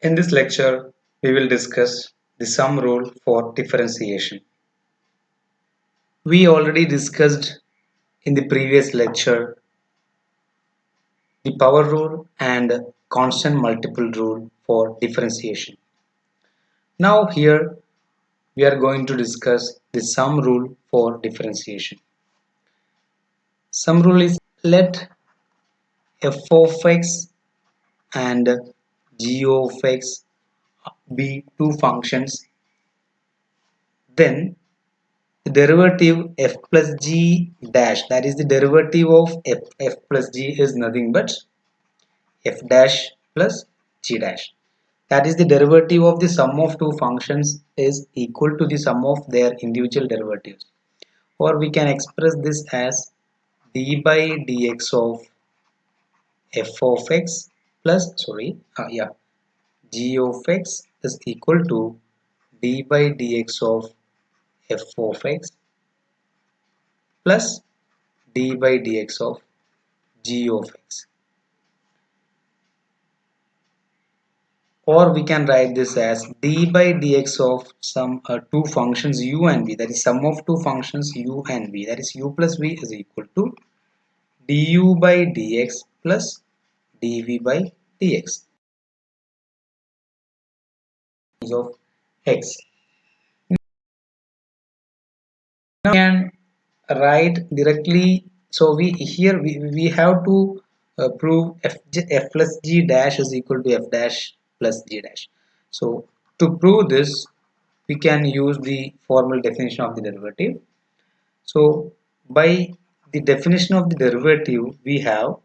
In this lecture, we will discuss the sum rule for differentiation. We already discussed in the previous lecture the power rule and constant multiple rule for differentiation. Now here we are going to discuss the sum rule for differentiation. Sum rule is let f of x and g of x be two functions, then the derivative f plus g dash, that is the derivative of f plus g, is nothing but f dash plus g dash. That is the derivative of the sum of two functions is equal to the sum of their individual derivatives. Or we can express this as d by dx of f of x plus g of x is equal to d by dx of f of x plus d by dx of g of x. Or we can write this as d by dx of some two functions u and v, that is sum of two functions u and v, that is u plus v is equal to du by dx plus dv by dx of x. Now we can write directly. So we have to prove f plus g dash is equal to f dash plus g dash. So to prove this, we can use the formal definition of the derivative. So by the definition of the derivative, we have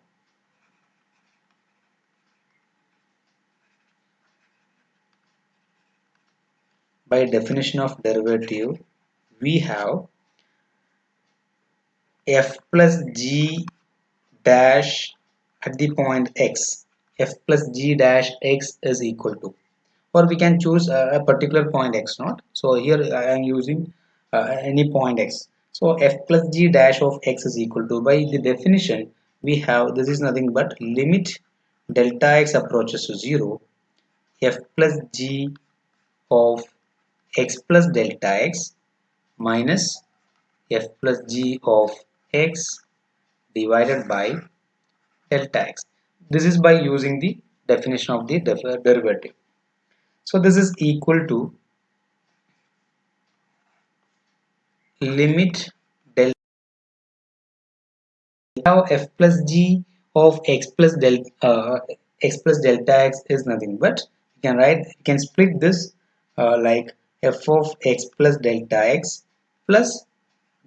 by definition of derivative we have f plus g dash at the point x, f plus g dash x is equal to, or we can choose a particular point x naught. So here I am using any point x. So f plus g dash of x is equal to, by the definition we have, this is nothing but limit delta x approaches to 0, f plus g of x plus delta x minus f plus g of x divided by delta x. This is by using the definition of the derivative. So this is equal to limit delta f plus g of x plus delta x is nothing but, you can split this like f of x plus delta x plus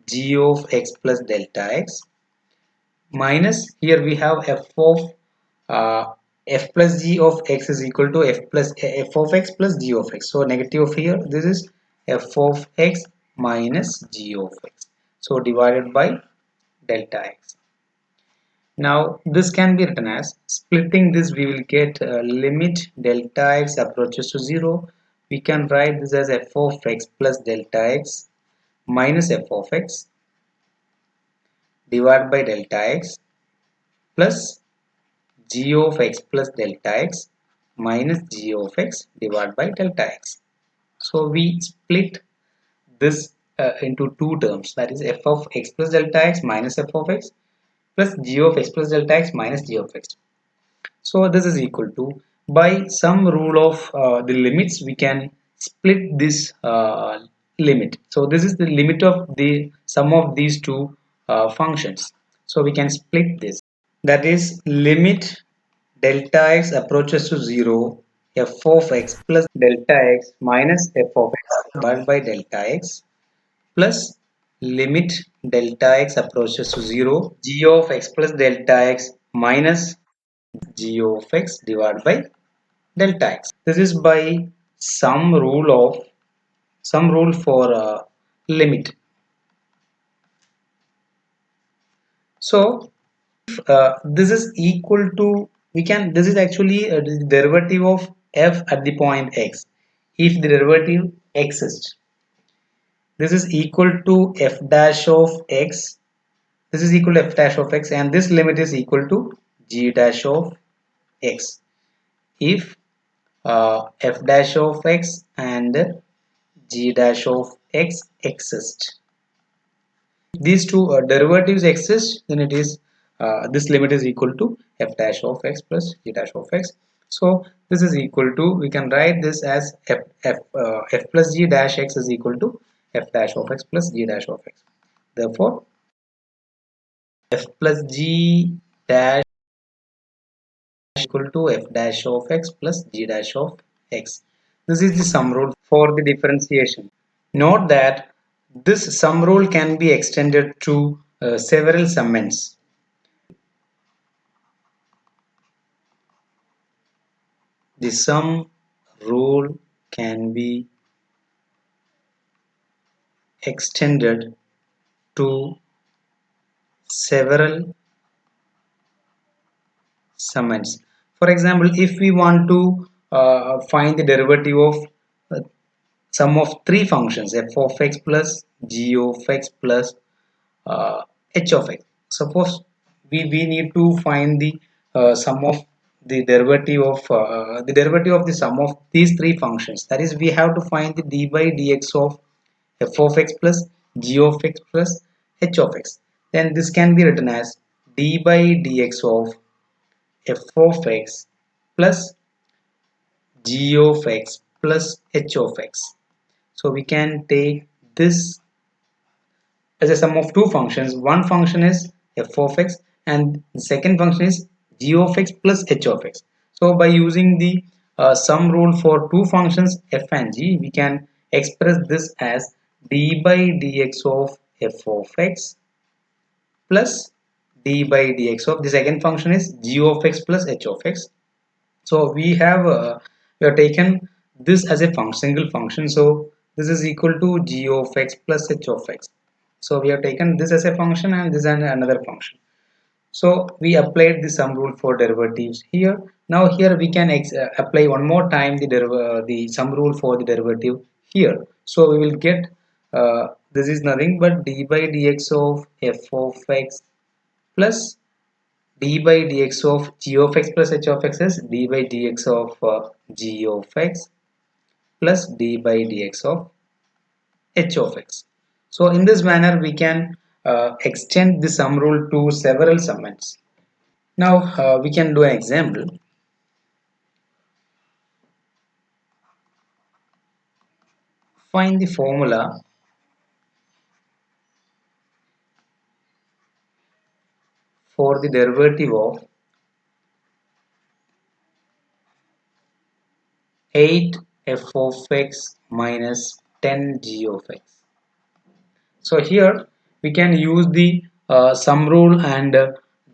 g of x plus delta x minus, here we have uh, f plus g of x is equal to f of x plus g of x. So negative of here, this is f of x minus g of x, so divided by delta x. Now this can be written as, splitting this we will get limit delta x approaches to 0. We can write this as f of x plus delta x minus f of x divided by delta x plus g of x plus delta x minus g of x divided by delta x. So we split this into two terms, that is f of x plus delta x minus f of x plus g of x plus delta x minus g of x. So this is equal to, by some rule of the limits, we can split this limit. So this is the limit of the sum of these two functions. So we can split this. That is limit delta x approaches to 0, f of x plus delta x minus f of x divided by delta x plus limit delta x approaches to 0, g of x plus delta x minus g of x divided by delta x. This is by some rule for limit. So this is equal to, we can, this is actually the derivative of f at the point x. If the derivative exists, this is equal to f dash of x, this is equal to f dash of x, and this limit is equal to g dash of x if f dash of x and g dash of x exist. These two derivatives exist, then it is this limit is equal to f dash of x plus g dash of x. So this is equal to, we can write this as f plus g dash x is equal to f dash of x plus g dash of x. Therefore f plus g dash equal to f dash of x plus g dash of x. This is the sum rule for the differentiation. Note that this sum rule can be extended to several summands. The sum rule can be extended to several summands. For example, if we want to find the derivative of uh, sum of three functions, f of x plus g of x plus h of x. Suppose we need to find the sum of the derivative of the sum of these three functions. That is, we have to find the d by dx of f of x plus g of x plus h of x. Then this can be written as d by dx of f of x plus g of x plus h of x. So we can take this as a sum of two functions. One function is f of x and the second function is g of x plus h of x. So by using the sum rule for two functions f and g, we can express this as d by dx of f of x plus d by dx of the second function is g of x plus h of x. So we have taken this as a single function. So this is equal to g of x plus h of x. So we have taken this as a function and this as another function. So we applied the sum rule for derivatives here. Now here we can apply one more time the sum rule for the derivative here. So we will get this is nothing but d by dx of f of x plus d by dx of g of x plus h of x is d by dx of g of x plus d by dx of h of x. So in this manner we can extend the sum rule to several summands. Now we can do an example. Find the formula for the derivative of 8 f of x minus 10 g of x. So here we can use the sum rule and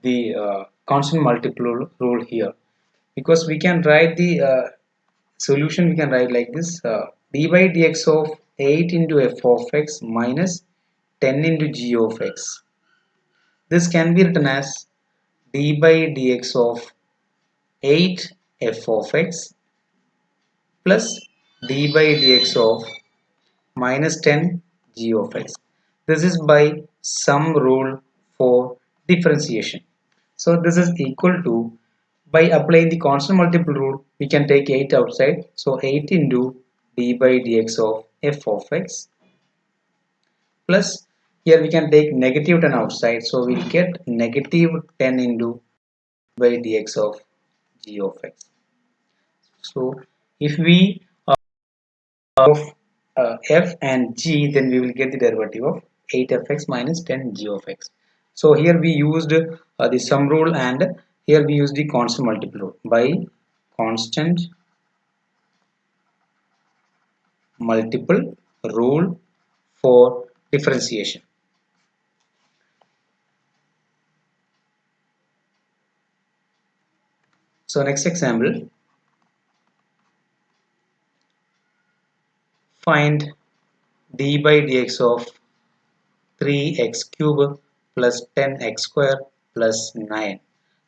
the constant multiple rule here, because we can write the solution. We can write like this: d by dx of 8 into f of x minus 10 into g of x. This can be written as d by dx of 8 f of x plus d by dx of minus 10 g of x. This is by sum rule for differentiation. So this is equal to, by applying the constant multiple rule, we can take 8 outside. So 8 into d by dx of f of x plus, here we can take negative 10 outside. So we'll get negative 10 into by dx of g of x. So if we of f and g, then we will get the derivative of 8fx minus 10g of x. So here we used the sum rule and here we use the constant multiple rule. By constant multiple rule for differentiation. So next example, find d by dx of 3x cube plus 10x square plus 9.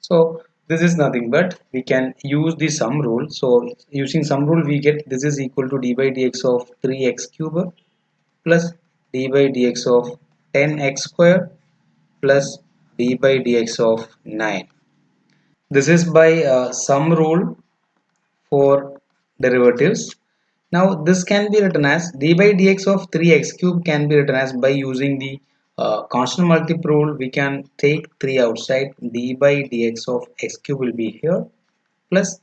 So this is nothing but we can use the sum rule. So using sum rule we get this is equal to d by dx of 3x cube plus d by dx of 10x square plus d by dx of 9. This is by sum rule for derivatives. Now this can be written as d by dx of 3x cube can be written as by using the constant multiple rule. We can take 3 outside, d by dx of x cube will be here, plus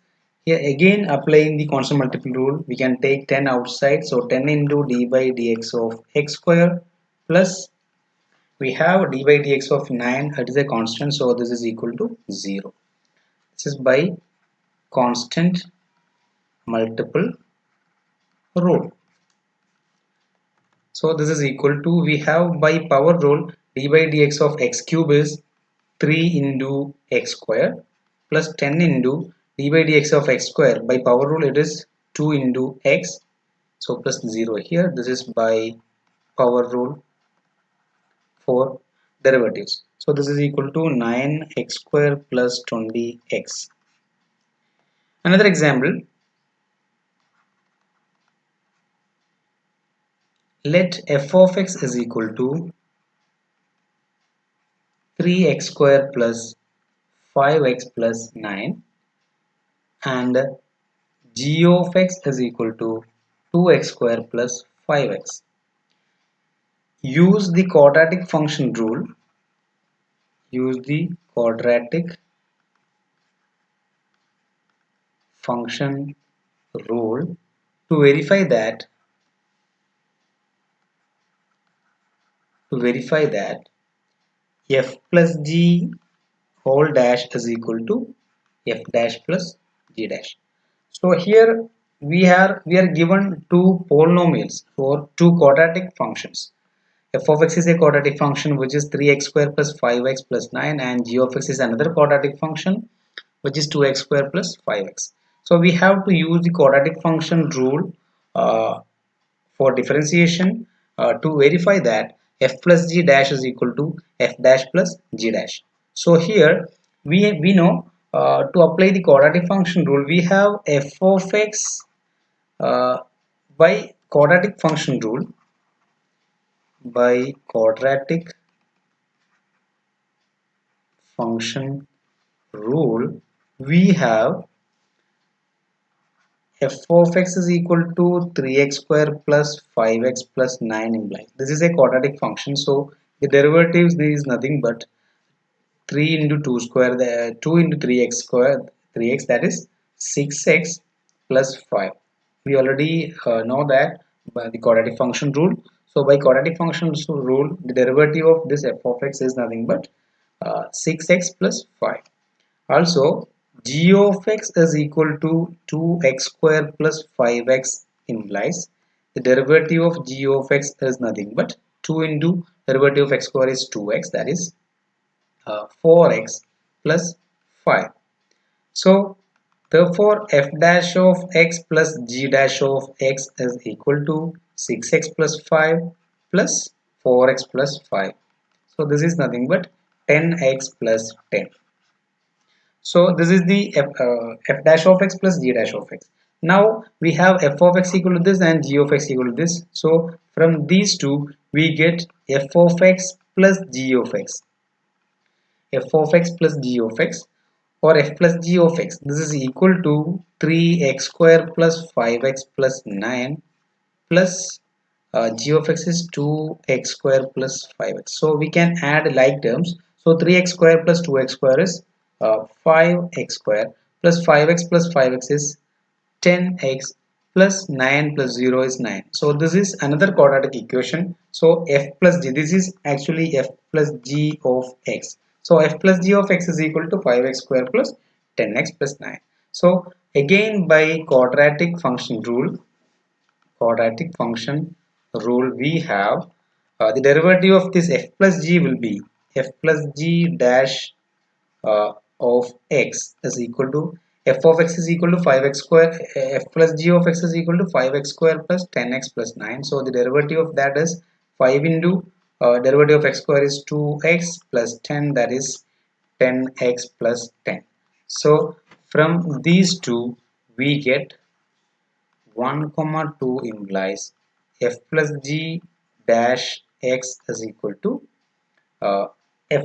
here again applying the constant multiple rule we can take 10 outside, so 10 into d by dx of x square, plus we have d by dx of 9, it is a constant, so this is equal to 0. This is by constant multiple rule. So this is equal to, we have by power rule d by dx of x cube is 3 into x square plus 10 into d by dx of x square, by power rule it is 2 into x, so plus 0 here. This is by power rule for derivatives. So this is equal to 9x square plus 20x. Another example, let f of x is equal to 3x square plus 5x plus 9 and g of x is equal to 2x square plus 5x. Use the quadratic function rule. Use the quadratic function rule to verify that f plus g whole dash is equal to f dash plus g dash. So here we are given two polynomials for two quadratic functions. F of x is a quadratic function which is 3x square plus 5x plus 9, and g of x is another quadratic function which is 2x square plus 5x. So we have to use the quadratic function rule uh, for differentiation to verify that f plus g dash is equal to f dash plus g dash. So here we know to apply the quadratic function rule we have f of x uh, by quadratic function rule, by quadratic function rule we have f of x is equal to 3x square plus 5x plus 9 implies this is a quadratic function, so the derivatives there is nothing but 3 into 2 square, the 2 into 3x square, 3x, that is 6x plus 5. We already know that by the quadratic function rule. So by quadratic function rule the derivative of this f of x is nothing but 6x plus 5. Also, g of x is equal to 2x square plus 5x implies the derivative of g of x is nothing but 2 into derivative of x square is 2x, that is 4x plus 5. So therefore f dash of x plus g dash of x is equal to 6x plus 5 plus 4x plus 5. So this is nothing but 10x plus 10. So this is the f dash of x plus g dash of x. Now we have f of x equal to this and g of x equal to this. So from these two we get f of x plus g of x. F of x plus g of x or f plus g of x, this is equal to 3x square plus 5x plus 9 plus g of x is 2x square plus 5x. So we can add like terms. So 3x square plus 2x square is 5x square plus 5x plus 5x is 10x plus 9 plus 0 is 9. So this is another quadratic equation. So f plus g, this is actually f plus g of x. So f plus g of x is equal to 5x square plus 10x plus 9. So again by quadratic function rule we have the derivative of this f plus g will be f plus g dash of x is equal to f of x is equal to 5x square, f plus g of x is equal to 5x square plus 10x plus 9. So the derivative of that is 5 into derivative of x square is 2x plus 10, that is 10x plus 10. So from these two we get 1 comma 2 implies f plus g dash x is equal to uh, f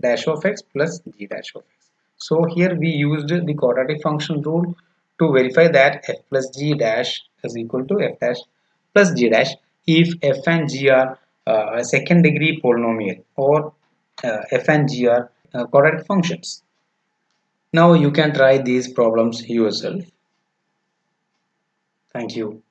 dash of x plus g dash of x. So here we used the quadratic function rule to verify that f plus g dash is equal to f dash plus g dash if f and g are a second degree polynomial or f and g are quadratic functions. Now you can try these problems yourself. Thank you.